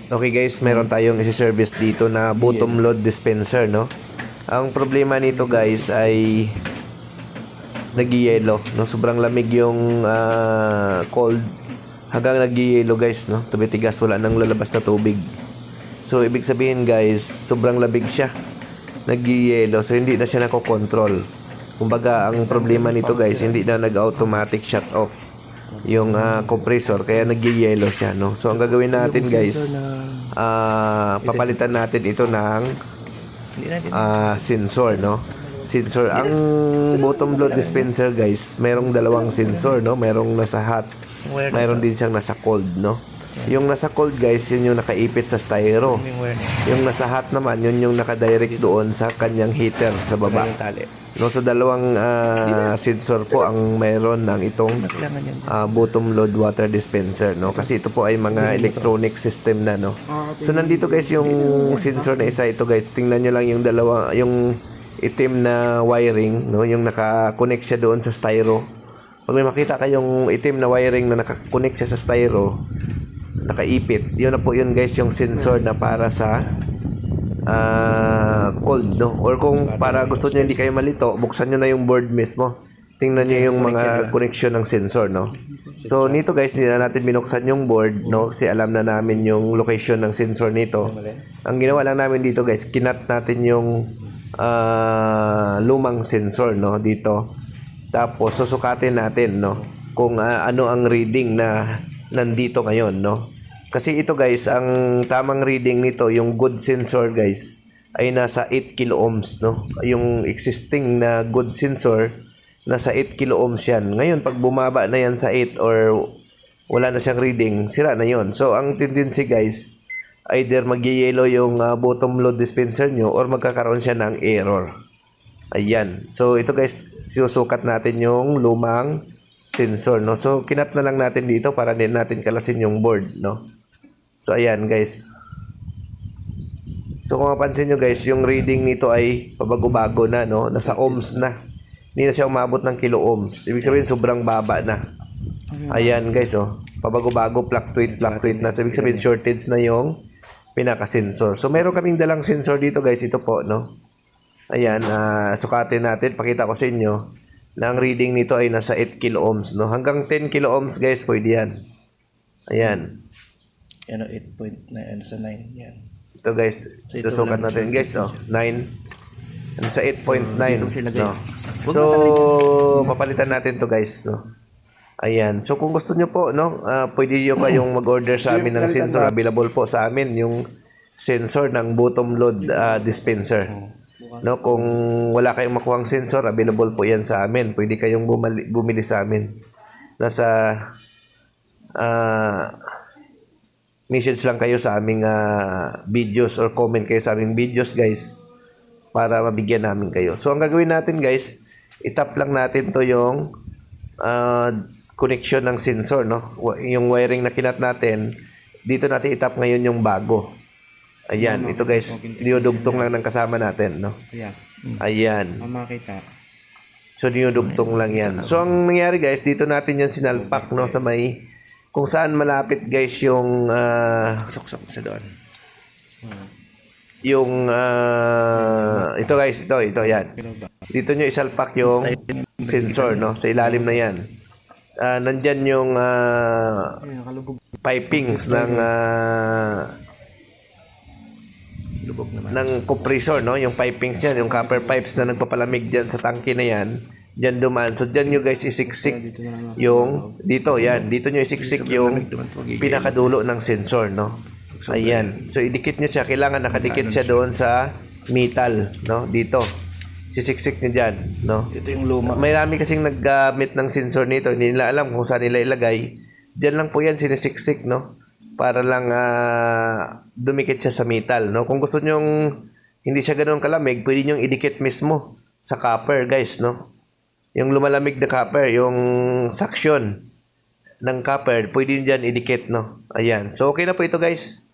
Okay guys, meron tayong isi-service dito na bottom load dispenser, no? Ang problema nito guys ay nag-yellow, no? Sobrang lamig yung cold hanggang nag-yellow guys, no? Tumitigas, wala nang lalabas na tubig. So ibig sabihin guys, sobrang lamig siya. Nag-yellow, so hindi na siya nako-control. Kumbaga ang problema nito guys, hindi na nag-automatic shut off yung compressor, kaya nag-yellow siya, no? So ang gagawin natin guys, papalitan natin ito ng sensor, no? Sensor. Ang bottom load dispenser guys, merong dalawang sensor, no? Merong nasa hot, mayroon din siyang nasa cold, no? Yung nasa cold guys, yun yung nakaipit sa styro. Yung nasa hot naman, yun yung nakadirect doon sa kanyang heater sa baba. No, so dalawang sensor po ang mayroon ng itong bottom load water dispenser, no? Kasi ito po ay mga electronic system na, no? So nandito guys yung sensor na isa, ito guys, tingnan nyo lang yung dalawa, yung itim na wiring, no? Yung naka-connect siya doon sa styro. Pag may makita kayong itim na wiring na naka-connect siya sa styro, nakaipit, yun na po yun guys, yung sensor na para sa cold, no? Or kung para gusto niyo hindi kayo malito, buksan niyo na yung board mismo, tingnan niyo yung mga connection ng sensor, no? So nito guys, hindi na natin binuksan yung board, no? Kasi alam na namin yung location ng sensor nito. Ang ginawa lang namin dito guys, kinat natin yung lumang sensor, no? Dito. Tapos susukatin natin, no? Kung ano ang reading na nandito ngayon, no? Kasi ito guys, ang tamang reading nito, yung good sensor guys, ay nasa 8 kilo ohms, no? Yung existing na good sensor, nasa 8 kilo ohms yan. Ngayon, pag bumaba na yan sa 8 or wala na siyang reading, sira na yon. So, ang tendency guys, either mag-yellow yung bottom load dispenser nyo or magkakaroon siya ng error. Ayan. So, ito guys, sinusukat natin yung lumang sensor, no? So, kinat na lang natin dito para din natin kalasin yung board, no? So, ayan guys. So, kung mapansin nyo guys, yung reading nito ay pabago-bago na, no? Nasa ohms na. Hindi na siya umabot ng kilo ohms. Ibig sabihin, sobrang baba na. Ayan guys, oh. Pabago-bago, fluctuate na. So, ibig sabihin, shortage na yung pinaka-sensor. So, meron kaming dalang sensor dito guys. Ito po, no? Ayan, sukatin natin. Pakita ko sa inyo na ang reading nito ay nasa 8 kilo ohms, no? Hanggang 10 kilo ohms guys, pwede yan. Ayan. Yan, 8.9, ano sa 9, yan. Ito guys, so, ito sukat natin guys, oh, 9. Ano sa 8.9, no? So, papalitan natin to guys, no? Ayan. So, kung gusto nyo po, no, pwede nyo kayong mag-order sa amin ng sensor. Available po sa amin yung sensor ng bottom load dispenser. No, kung wala kayong makuhang sensor, available po yan sa amin. Pwede kayong bumili sa amin. Nasa message lang kayo sa aming videos or comment kayo sa aming videos guys para mabigyan namin kayo. So ang gagawin natin guys, itap lang natin to yung connection ng sensor, no? Yung wiring na kinat natin, dito natin itap ngayon yung bago. Ayan, ito guys, dinudugtong lang ng kasama natin, no? Ayan. So dinudugtong lang yan. So ang nangyari guys, dito natin yan sinalpak, no, sa may kung saan malapit guys yung Sa doon. yung ito guys, ito yan. Dito nyo isalpak yung sensor, no? Sa ilalim na yan. Nandyan yung pipings ng compressor, no? Yung pipings niyan, yung copper pipes na nagpapalamig diyan sa tangke na yan. Diyan dumaan. So, diyan nyo guys isiksik yung, dito, yan. Dito nyo isiksik yung pinakadulo ng sensor, no? Ayan. So, idikit nyo siya. Kailangan nakadikit siya doon sa metal, no? Dito. Sisiksik nyo dyan, no? Ito yung luma. May rami kasing naggamit ng sensor nito. Hindi nila alam kung saan nila ilagay. Diyan lang po yan sinisiksik, no? Para lang dumikit siya sa metal, no? Kung gusto nyong hindi siya ganoon kalamig, pwede nyong idikit mismo sa copper, guys, no? Yung lumalamig na copper, yung suction ng copper, pwede nyo dyan idikit, no? Ayan. So, okay na po ito, guys.